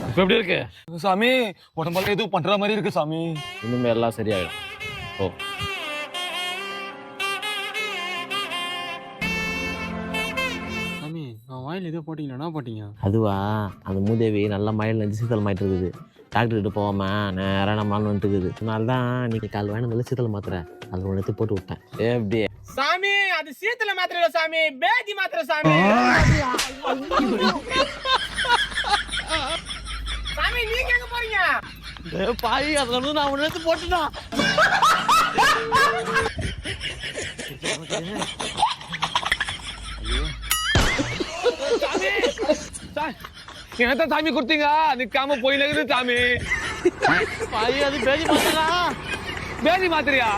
இப்ப எப்படி இருக்கு சாமி? உடம்பெல்லாம் எதுவும் பண்ற மாதிரி இருக்கு சாமி. இனிமே எல்லாம் சரியாயிடும். ஓ சாமி நான் வாயில் ஏதோ போட்டீங்களா? என்ன போட்டீங்க? அதுவா, அந்த மூதேவி நல்லா மழையில் நெஞ்சு சீத்தல் மாயிட்டு இருக்குது. டாக்டர் கிட்ட போகாம நேராக நம்மளால வந்துட்டு இருக்குது. அதனால தான் நீங்க கால் வேணும் சீத்தல் மாத்திரை அதில் ஒன்று எடுத்து போட்டு விட்டேன். எப்படி சாமி அது சீத்தல மாத்திரை இல்ல சாமி, பேதி மாத்திரை சாமி. சாமி நீங்க எங்க போறீங்க? பாய் அதில் வந்து நான் ஒன்று எடுத்து போட்டுனா என்னத்தான் சாமி கொடுத்தீங்க? நிக்காம போயில சாமி. பாய் அது பேதி மாத்திரா. பேதி மாத்திரையா?